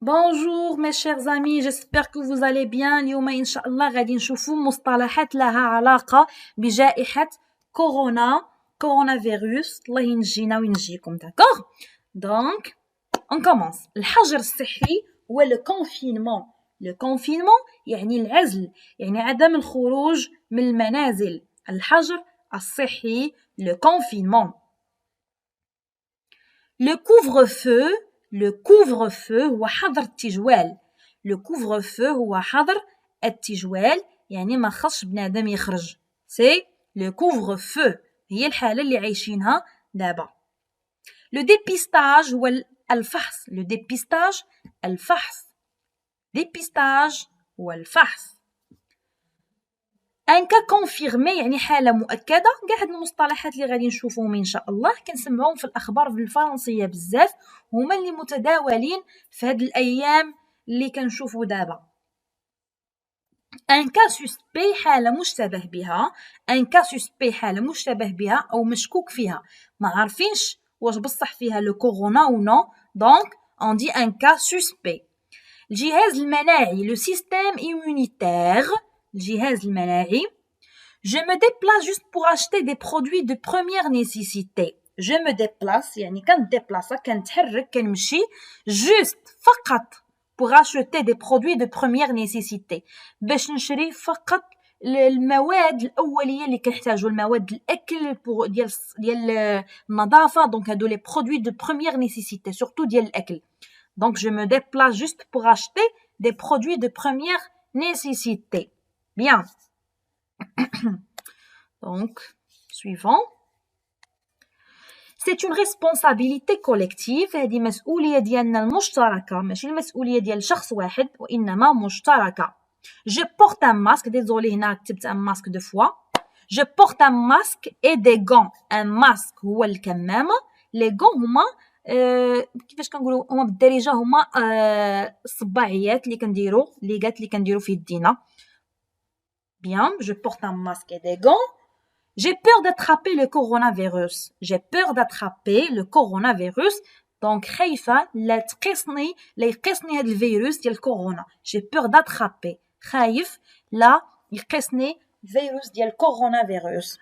Bonjour mes chers amis, j'espère que vous allez bien. اليوم إن شاء الله غادي نشوفوا مصطلحات لها علاقة بجائحة كورونا فيروس. الله ينجينا وينجيكم. d'accord. Donc, on commence. الحجر الصحي هو le confinement. Le confinement يعني العزل، يعني عدم الخروج من المنازل. الحجر الصحي le confinement. Le couvre-feu هو حظر التجوال. Le couvre-feu هو حظر التجوال، يعني ما خصش بنادم يخرج. سي le couvre-feu هي الحالة اللي عايشينها دابا. Le dépistage هو الفحص. Le dépistage الفحص. dépistage هو الفحص. ان كا كونفيرمي يعني حاله مؤكده. كاع هاد المصطلحات اللي غادي نشوفوهم ان شاء الله كنسمعوهم في الاخبار بالفرنسيه بزاف، هما اللي متداولين في هاد الايام اللي كنشوفو دابا. ان كا سوسبي حاله مشتبه بها. ان كا سوسبي حاله مشتبه بها او مشكوك فيها، ما عارفينش واش بصح فيها لو كورونا او نو. دونك اون دي ان كا سوسبي. الجهاز المناعي لو سيستيم immunitaire. الجهاز المناعي. Je me déplace juste pour acheter des produits de première nécessité. Je me déplace يعني كنتديبلاصا كنتحرك كنمشي juste فقط pour acheter des produits de première nécessité باش نشري فقط المواد الأولية اللي كنحتاجو، المواد الأكل ديال النظافة. دونك هادو les produits de première nécessité surtout ديال الأكل. Donc je me déplace juste pour acheter des produits de première nécessité. Bien. Donc, suivant. C'est une responsabilité collective. هذه مسؤولية ديالنا المشتركة، ماشي المسؤولية ديال شخص واحد وإنما مشتركة. Je porte un masque. Désolé هنا كتبت un masque deux fois. Je porte un masque et des gants. Un masque هو الكمامة. Les gants هما كيفاش كنقولوا هما بالدارجة هما الصباعيات اللي كنديروا ليغات اللي كنديروا في يدينا. Bien, je porte un masque et des gants. J'ai peur d'attraper le coronavirus. J'ai peur d'attraper le coronavirus. Donc, خايفة لا يقيسني هاد الفيروس ديال الكورونا. J'ai peur d'attraper. خايف لا يقيسني الفيروس ديال الكوروnavirus.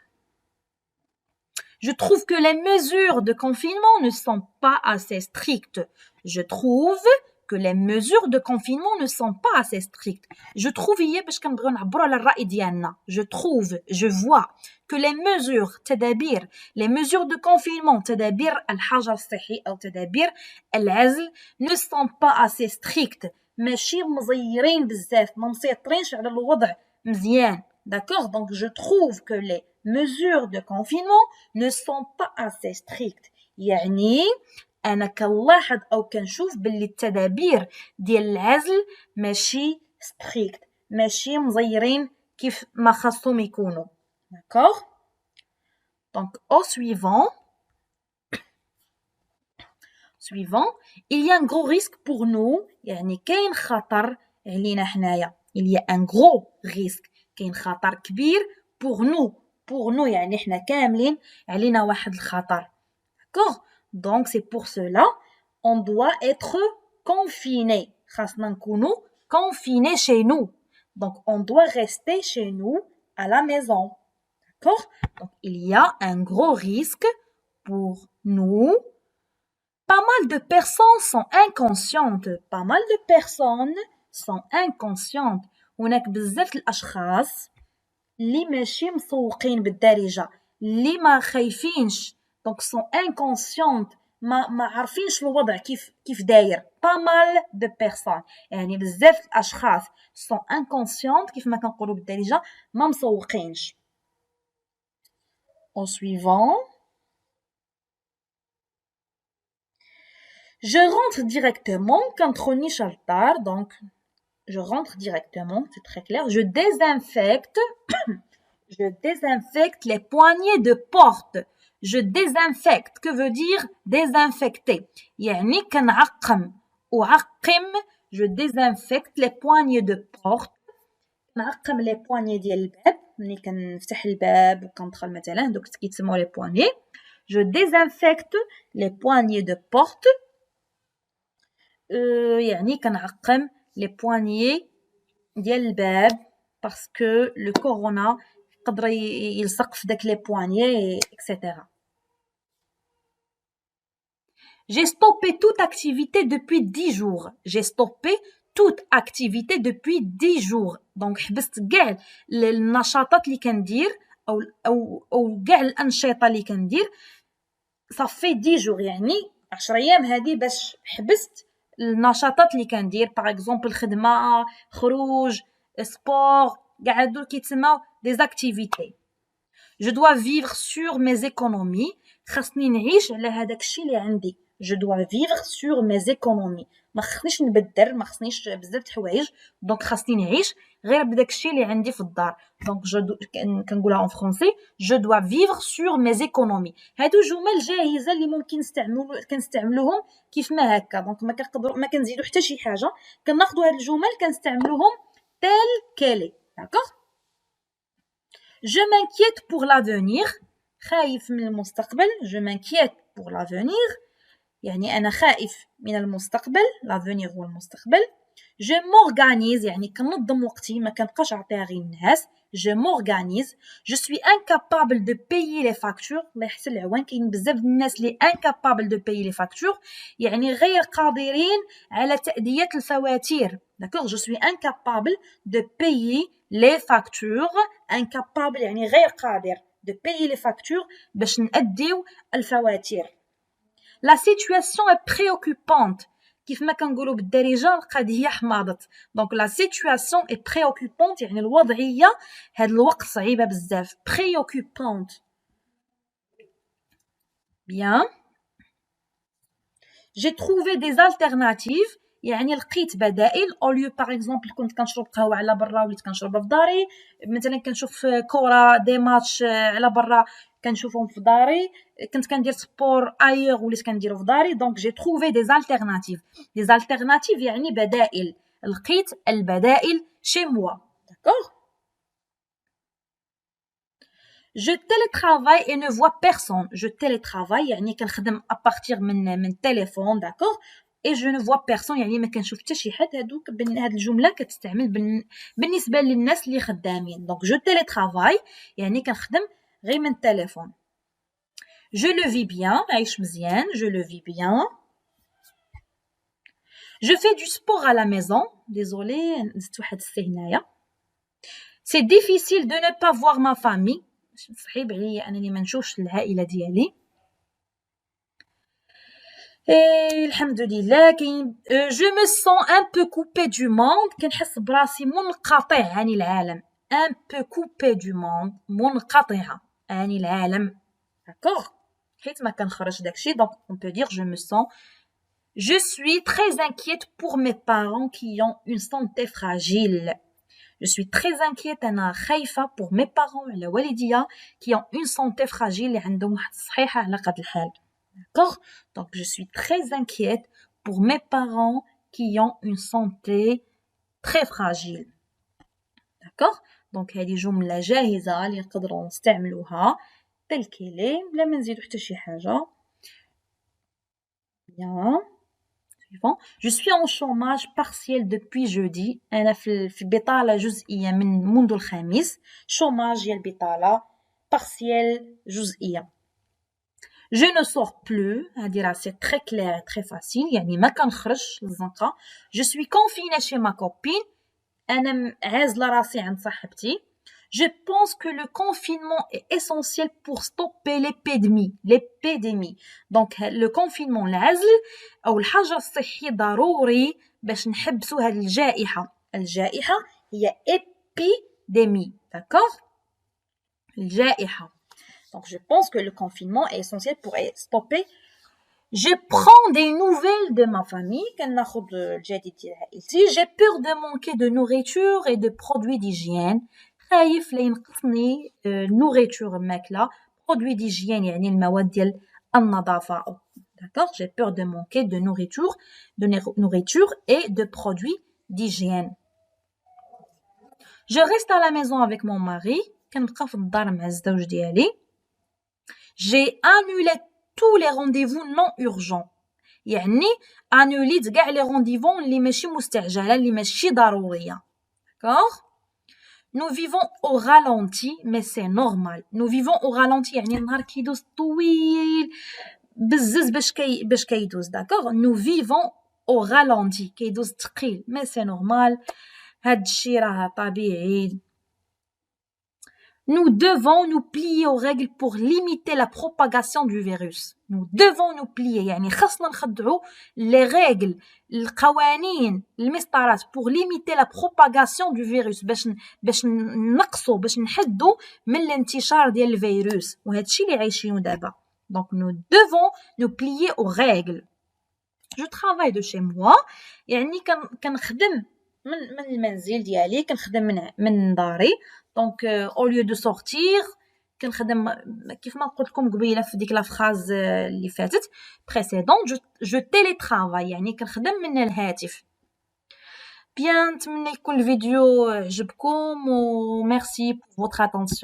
Je trouve que les mesures de confinement ne sont pas assez strictes. Je trouve que les mesures de confinement ne sont pas assez strictes. Je trouve هي باش كنبغيو نعبروا على الرأي ديالنا. Je trouve, je vois que les mesures تدابير les mesures de confinement تدابير الحجر الصحي أو تدابير العزل ne sont pas assez strictes. ماشي مزيرين بزاف، ما مسيطرينش على الوضع مزيان. D'accord? Donc je trouve que les mesures de confinement ne sont pas assez strictes. يعني أنا كنلاحظ أو كنشوف باللي التدابير ديال العزل ماشي ستريكت، ماشي مزيرين كيف ما خاصهم يكونوا. D'accord? Donc au suivant, il y a un gros risque pour nous. يعني كاين خطر علينا حنايا. Il y a un gros risque. كاين خطر كبير pour nous يعني حنا كاملين علينا واحد الخطر. D'accord? Donc c'est pour cela on doit être confiné. خاصنا نكونوا confiné chez nous. Donc on doit rester chez nous à la maison. D'accord? Donc il y a un gros risque pour nous. Pas mal de personnes sont inconscientes. Pas mal de personnes sont inconscientes. هناك بزاف الأشخاص اللي ماشي مسوقين بالدارجة، اللي ما خايفينش. donc sont inconscientes. ما عارفينش الوضع كيف داير. pas mal de personnes يعني بزاف الأشخاص sont inconscientes كيف ما كنقولوا بالدارجة ما مسوقينش. au suivant. Je rentre directement كنتخونيش الدار. donc je rentre directement, c'est très clair. Je désinfecte les poignées de porte. Je désinfecte. Que veut dire désinfecter? يعني كنعقم وعقم. Je désinfecte les poignées de porte. نعقم les poignées ديال الباب. ملي كنفتح الباب وكندخل مثلا دوك كيتسموا les poignées. Je désinfecte les poignées de porte. يعني كنعقم les poignées ديال الباب parce que le corona يقدر يلصق في داك les poignées etc. J'ai stoppé toute activité depuis 10 jours. J'ai stoppé toute activité depuis 10 jours. Donc حبست كاع النشاطات اللي كندير او كاع الانشطه اللي كندير صافي 10 jours يعني 10 ايام هذه باش حبست النشاطات اللي كندير باغ اكزومبل خدمه خروج سبور كاع هادو كيتسموا دي اكتيفيتي. Je dois vivre sur mes économies. خاصني نعيش على هذاك الشيء اللي عندي. Je dois vivre sur mes économies. ما خصنيش نبدر ما خصنيش بزاف د الحوايج دونك خاصني نعيش غير بداك الشيء اللي عندي في الدار دونك كنقولها اون فرونسي je dois vivre sur mes économies. هادو جمل جاهزه اللي ممكن كنستعملوهم كيف ما هكا دونك ما كنزيدو حتى شي حاجه كناخذوا هاد الجمل كنستعملوهم تال كالي داكوغ. Je m'inquiète pour l'avenir. خايف من المستقبل. Je m'inquiète pour l'avenir. يعني أنا خائف من المستقبل. l'avenir هو المستقبل. Je m'organise يعني كنظم وقتي ما كنبقاش عطيها غير الناس. Je m'organise. Je suis incapable de payer les factures. الله يحسن العوان كاين بزاف د الناس اللي incapable de payer les factures يعني غير قادرين على تأدية الفواتير. D'accord, je suis incapable de payer les factures. Incapable يعني غير قادر de payer les factures باش نأديو الفواتير. La situation est préoccupante. كيف ما كنقولوا بالدارجه القضيه حماضت. Donc la situation est préoccupante يعني الوضعيه هاد الوقت صعيبه بزاف. Préoccupante. Bien. J'ai trouvé des alternatives. يعني لقيت بدائل او ليو باغ اكزومبل كنت كنشرب قهوه على برا وليت كنشربها في داري مثلا كنشوف كره دي ماتش على برا كنشوفهم في داري كنت كندير سبور ايغ وليت كنديرو في داري دونك جي تروفي دي زالتيرناتيف يعني بدائل لقيت البدائل شي موا داكوغ. Je télétravaille et ne vois personne. Je télétravaille يعني كنخدم à partir من téléphone d'accord et je ne vois personne يعني ما كنشوف حتى شي حد. هادوك هاد الجمله كتستعمل بالنسبه للناس اللي خدامين دونك جو télétravaille يعني كنخدم غير من التليفون. je le vis bien عايش مزيان je le vis bien. je fais du sport à la maison. désolé نزدت واحد السي هنايا. c'est difficile de ne pas voir ma famille. صعيب عليا انني ما نشوفش العائله ديالي. الحمد لله كاين je me sens un peu coupé du monde. كنحس براسي منقطع عن العالم. un peu coupé du monde منقطعه عن العالم d'accord حيت ما كنخرج داكشي donc on peut dire je me sens. je suis très inquiète pour mes parents qui ont une santé fragile. je suis très inquiète أنا خايفة pour mes parents على والديا qui ont une santé fragile اللي عندهم واحد الصحيحة على قد الحال d'accord donc je suis très inquiète pour mes parents qui ont une santé très fragile d'accord donc هذه جملة جاهزة اللي نقدروا نستعملوها تل كيلي بلا ما نزيدو حتى شي حاجة. bien suivant. Je suis en chômage partiel depuis jeudi. أنا في بطالة جزئية منذ الخميس. chômage هي البطالة partiel جزئية. je ne sors plus. هذه راه c'est très clair très facile يعني ما كنخرجش للزنقة. je suis confinée chez ma copine. أنا عازلة راسي عند صاحبتي. je pense que le confinement est essentiel pour stopper l'épidémie. donc le confinement العزل أو الحجر الصحي ضروري باش نحبسوا هذه الجائحة هي épidémie d'accord الجائحة. donc je pense que le confinement est essentiel pour stopper. je prends des nouvelles de ma famille. كناخذ الجديد ديال عائلتي. j'ai peur de manquer de nourriture et de produits d'hygiène. خايف لا ينقصني nourriture ماكله produits d'hygiène يعني المواد ديال النظافه d'accord j'ai peur de manquer de nourriture et de produits d'hygiène. je reste à la maison avec mon mari. كنبقى في الدار مع الزوج ديالي. j'ai annulé tous les rendez-vous non urgents يعني انوليت كاع لي رونديفون اللي ماشي مستعجله اللي ماشي ضروريه. داكوغ. Nous vivons au ralenti, mais c'est normal. Nous vivons au ralenti, يعني النهار كيدوز طويل بزز باش كيدوز. داكوغ. Nous vivons au ralenti, كيدوز ثقيل, mais c'est normal. هاد الشي راه طبيعي. Nous devons nous plier aux règles pour limiter la propagation du virus. Nous devons nous plier, يعني خاصنا نخضعوا les règles, القوانين, المسطرات pour limiter la propagation du virus, باش نقصوا, باش نحدوا من الانتشار ديال الفيروس. وهذا الشيء اللي عايشينه دابا. Donc nous devons nous plier aux règles. Je travaille de chez moi, يعني كنخدم من المنزل ديالي, كنخدم من داري. Donc au lieu de sortir كنخدم كيف ما قلت لكم قبيله في ديك لا فراز اللي فاتت précédente, je télétravaille, يعني كنخدم من الهاتف. بيان, نتمنى يكون الفيديو عجبكم و merci pour votre attention.